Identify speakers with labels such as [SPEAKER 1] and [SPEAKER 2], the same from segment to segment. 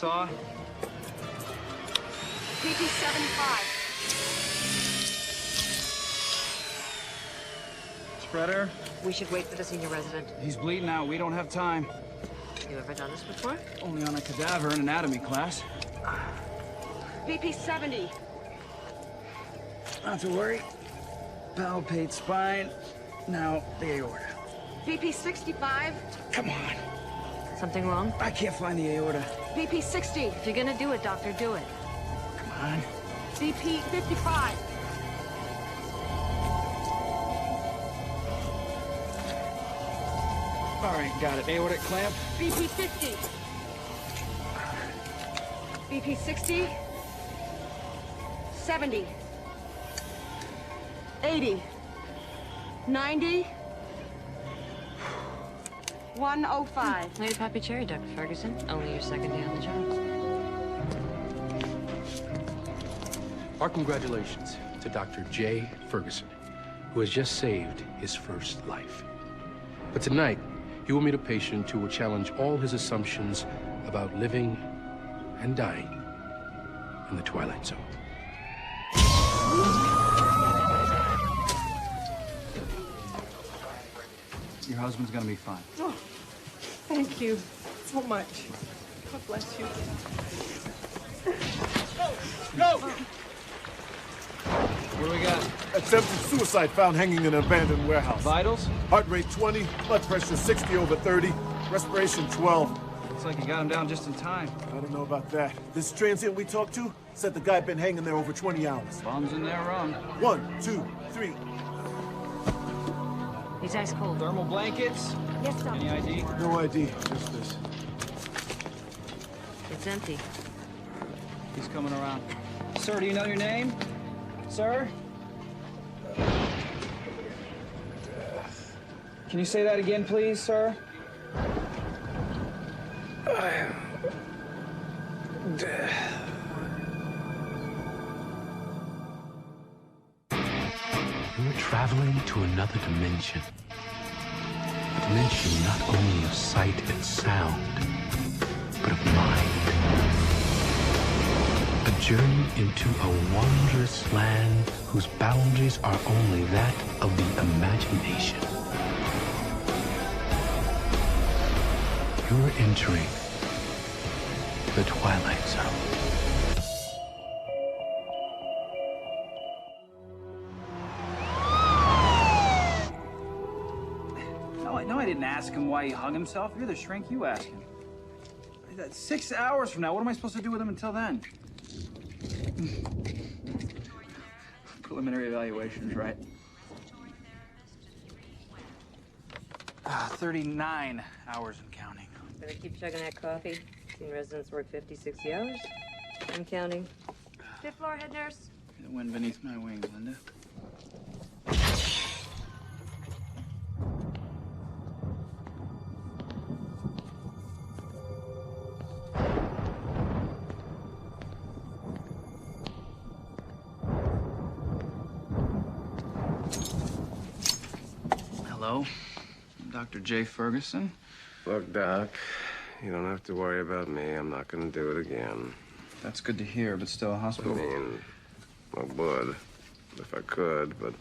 [SPEAKER 1] saw.
[SPEAKER 2] PP 75.
[SPEAKER 1] Spreader.
[SPEAKER 2] We should wait for the senior resident.
[SPEAKER 1] He's bleeding out. We don't have time.
[SPEAKER 2] You ever done this before?
[SPEAKER 1] Only on a cadaver in anatomy class.
[SPEAKER 2] PP 70.
[SPEAKER 1] Not to worry. Palpate spine. Now the aorta.
[SPEAKER 2] PP 65.
[SPEAKER 1] Come on.
[SPEAKER 2] Something wrong?
[SPEAKER 1] I can't find the aorta.
[SPEAKER 2] PP 60. If you're gonna do it, doctor, do it.
[SPEAKER 1] Come on.
[SPEAKER 2] BP 55.
[SPEAKER 1] All right, got it. Aortic clamp.
[SPEAKER 2] BP 50. BP 60. 70. 80. 90. 105.
[SPEAKER 3] Lady Pappy Cherry, Dr. Ferguson. Only your second day on the job.
[SPEAKER 4] Our congratulations to Dr. J. Ferguson, who has just saved his first life. But tonight, he will meet a patient who will challenge all his assumptions about living and dying in the Twilight Zone.
[SPEAKER 1] Your husband's gonna be fine.
[SPEAKER 5] Oh, thank you so much. God bless you.
[SPEAKER 6] Go!
[SPEAKER 1] What do we got?
[SPEAKER 6] Attempted suicide found hanging in an abandoned warehouse.
[SPEAKER 1] Vitals?
[SPEAKER 6] Heart rate 20, blood pressure 60/30, respiration 12.
[SPEAKER 1] Looks like you got him down just in time.
[SPEAKER 6] I don't know about that. This transient we talked to said the guy been hanging there over 20 hours.
[SPEAKER 1] Bombs in there wrong.
[SPEAKER 6] 1, 2, 3.
[SPEAKER 3] He's ice cold.
[SPEAKER 1] Thermal blankets?
[SPEAKER 2] Yes, doctor.
[SPEAKER 1] Any ID?
[SPEAKER 6] No ID, just this.
[SPEAKER 3] It's empty.
[SPEAKER 1] He's coming around. Sir, do you know your name? Sir? Can you say that again, please, sir?
[SPEAKER 4] You're traveling to another dimension. A dimension not only of sight and sound, but of mind. A journey into a wondrous land whose boundaries are only that of the imagination. You're entering the Twilight Zone.
[SPEAKER 1] No, I didn't ask him why he hung himself. You're the shrink, you asked him. That's 6 hours from now. What am I supposed to do with him until then? Preliminary evaluations, right? 39 hours and counting.
[SPEAKER 3] Better keep chugging that coffee. Senior residents work 50, 60 hours. I'm counting.
[SPEAKER 2] Fifth floor, head nurse.
[SPEAKER 1] The wind beneath my wings, Linda. Hello, I'm Dr. J. Ferguson.
[SPEAKER 7] Look, Doc, you don't have to worry about me. I'm not gonna do it again.
[SPEAKER 1] That's good to hear, but still a
[SPEAKER 7] I
[SPEAKER 1] hospital.
[SPEAKER 7] mean, I would, if I could, but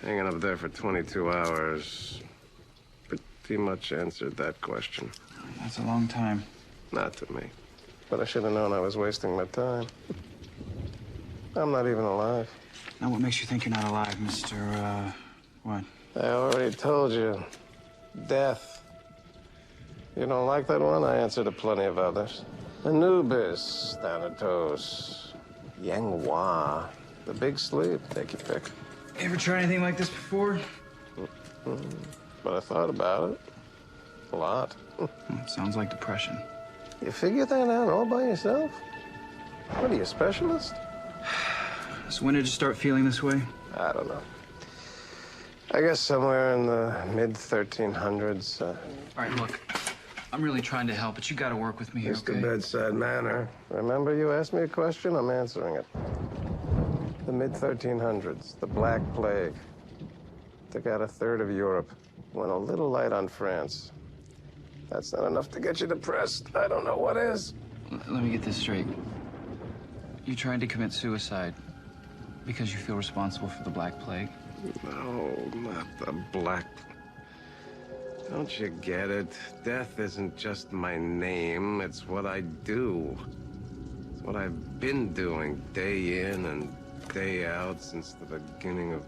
[SPEAKER 7] hanging up there for 22 hours pretty much answered that question.
[SPEAKER 1] That's a long time.
[SPEAKER 7] Not to me. But I should have known I was wasting my time. I'm not even alive.
[SPEAKER 1] Now, what makes you think you're not alive, Mr. What?
[SPEAKER 7] I already told you. Death. You don't like that one? I answered to plenty of others. Anubis, Thanatos, Yanghua, the Big Sleep. Take your pick.
[SPEAKER 1] Ever tried anything like this before?
[SPEAKER 7] But I thought about it. A lot.
[SPEAKER 1] Sounds like depression.
[SPEAKER 7] You figured that out all by yourself? What are you, a specialist?
[SPEAKER 1] So when did you start feeling this way?
[SPEAKER 7] I don't know. I guess somewhere in the mid-1300s.
[SPEAKER 1] All right, look, I'm really trying to help, but you gotta work with me here,
[SPEAKER 7] It's the
[SPEAKER 1] okay?
[SPEAKER 7] bedside manner. Remember, you asked me a question, I'm answering it. The mid-1300s, the Black Plague. Took out a third of Europe. Went a little light on France. That's not enough to get you depressed. I don't know what is.
[SPEAKER 1] Let me get this straight. You tried to commit suicide because you feel responsible for the Black Plague?
[SPEAKER 7] No, not the Black... Don't you get it? Death isn't just my name, it's what I do. It's what I've been doing day in and day out since the beginning of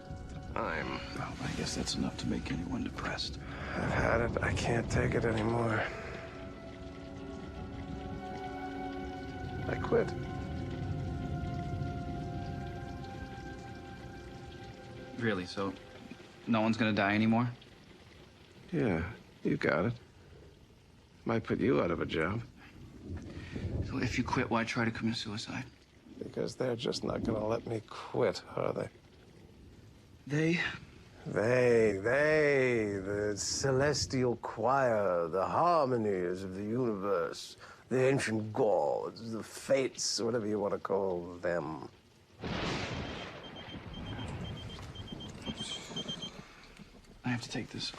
[SPEAKER 7] time.
[SPEAKER 1] Well, I guess that's enough to make anyone depressed.
[SPEAKER 7] I've had it. I can't take it anymore. I quit.
[SPEAKER 1] Really? So no one's gonna die anymore?
[SPEAKER 7] Yeah, you got it. Might put you out of a job.
[SPEAKER 1] So if you quit, why try to commit suicide?
[SPEAKER 7] Because they're just not gonna let me quit, are they?
[SPEAKER 1] They?
[SPEAKER 7] The celestial choir, the harmonies of the universe, the ancient gods, the fates, whatever you want to call them.
[SPEAKER 1] I have to take this.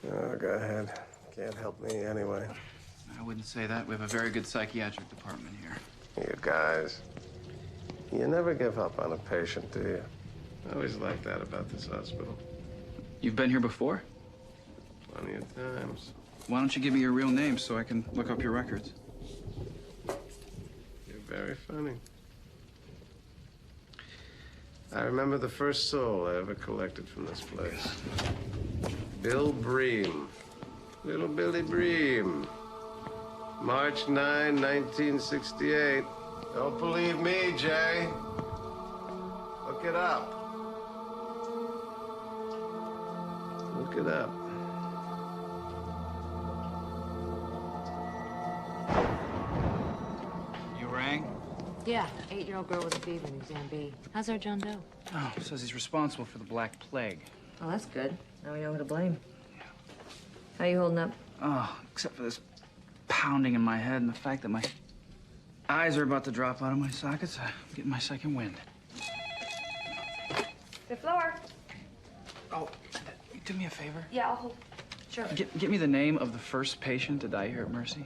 [SPEAKER 7] Oh, go ahead. Can't help me anyway.
[SPEAKER 1] I wouldn't say that. We have a very good psychiatric department here.
[SPEAKER 7] You guys, you never give up on a patient, do you? I always like that about this hospital.
[SPEAKER 1] You've been here before?
[SPEAKER 7] Plenty of times.
[SPEAKER 1] Why don't you give me your real name so I can look up your records?
[SPEAKER 7] You're very funny. I remember the first soul I ever collected from this place. Bill Bream. Little Billy Bream. March 9, 1968. Don't believe me, Jay. Look it up. Look it up.
[SPEAKER 1] You rang?
[SPEAKER 3] Yeah, 8-year-old girl with a fever in exam B. How's our John Doe?
[SPEAKER 1] Oh, says he's responsible for the Black Plague.
[SPEAKER 3] Oh, that's good. Now we know who to blame. How you holding up?
[SPEAKER 1] Oh, except for this pounding in my head and the fact that my eyes are about to drop out of my sockets. I'm getting my second wind.
[SPEAKER 2] The floor.
[SPEAKER 1] Oh, do me a favor.
[SPEAKER 2] Yeah, I'll hold. Sure.
[SPEAKER 1] Get me the name of the first patient to die here at Mercy.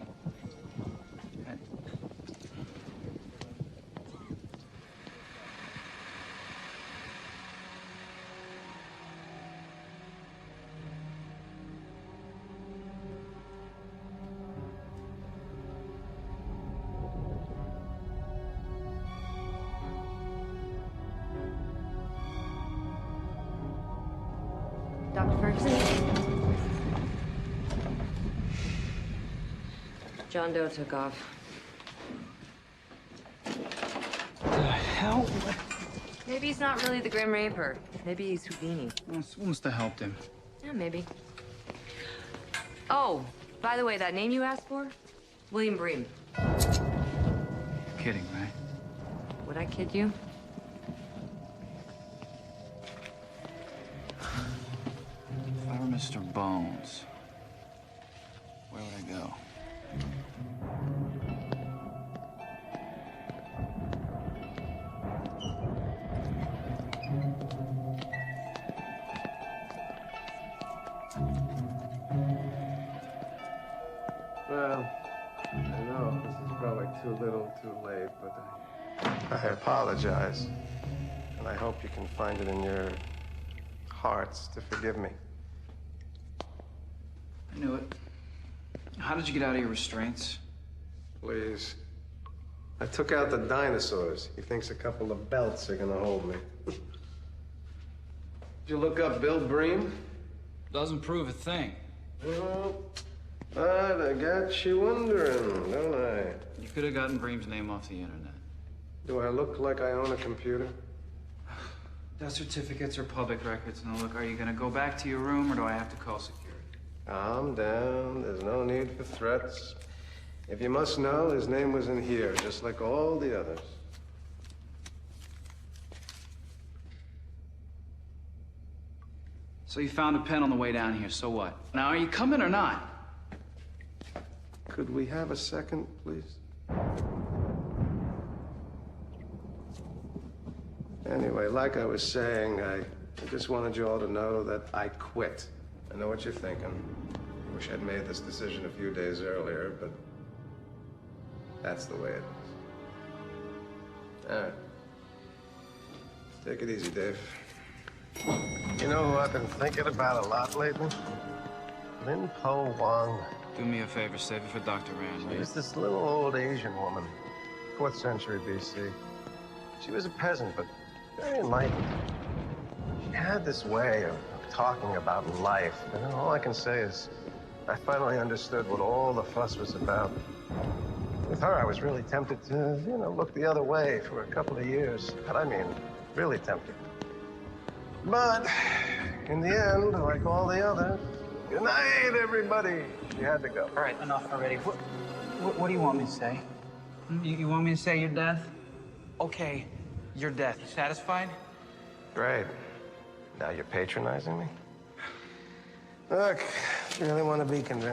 [SPEAKER 3] Dr. Ferguson? John Doe took off.
[SPEAKER 1] The hell?
[SPEAKER 3] Maybe he's not really the Grim Reaper. Maybe he's Houdini.
[SPEAKER 1] Well, someone must have helped him.
[SPEAKER 3] Yeah, maybe. Oh, by the way, that name you asked for? William Bream.
[SPEAKER 1] Kidding, right?
[SPEAKER 3] Would I kid you?
[SPEAKER 1] If I were Mr. Bones, where would I go?
[SPEAKER 7] Well, I know this is probably too little, too late, but I apologize. And I hope you can find it in your hearts to forgive me.
[SPEAKER 1] I knew it. How did you get out of your restraints?
[SPEAKER 7] Please. I took out the dinosaurs. He thinks a couple of belts are gonna hold me. Did you look up Bill Bream?
[SPEAKER 1] Doesn't prove a thing.
[SPEAKER 7] Well, but I got you wondering, don't I?
[SPEAKER 1] You could have gotten Bream's name off the internet.
[SPEAKER 7] Do I look like I own a computer?
[SPEAKER 1] Death certificates are public records. Now look, are you gonna go back to your room or do I have to call security?
[SPEAKER 7] Calm down. There's no need for threats. If you must know, his name was in here, just like all the others.
[SPEAKER 1] So you found a pen on the way down here, so what? Now, are you coming or not?
[SPEAKER 7] Could we have a second, please? Anyway, like I was saying, I just wanted you all to know that I quit. I know what you're thinking. Wish I'd made this decision a few days earlier, but That's the way it is. All right. Take it easy, Dave. You know who I've been thinking about a lot lately? Lin Po Wang.
[SPEAKER 1] Do me a favor, save it for Dr. Rand,
[SPEAKER 7] She was this little old Asian woman, 4th century BC. She was a peasant, but very enlightened. She had this way of talking about life, and all I can say is I finally understood what all the fuss was about. With her, I was really tempted to, look the other way for a couple of years. But I mean, really tempted. But in the end, like all the others, good night, everybody. She had to go.
[SPEAKER 1] All right, enough already. What do you want me to say? You want me to say your death? Okay, your death. You satisfied?
[SPEAKER 7] Great. Now you're patronizing me? Look, if you really want to be convinced.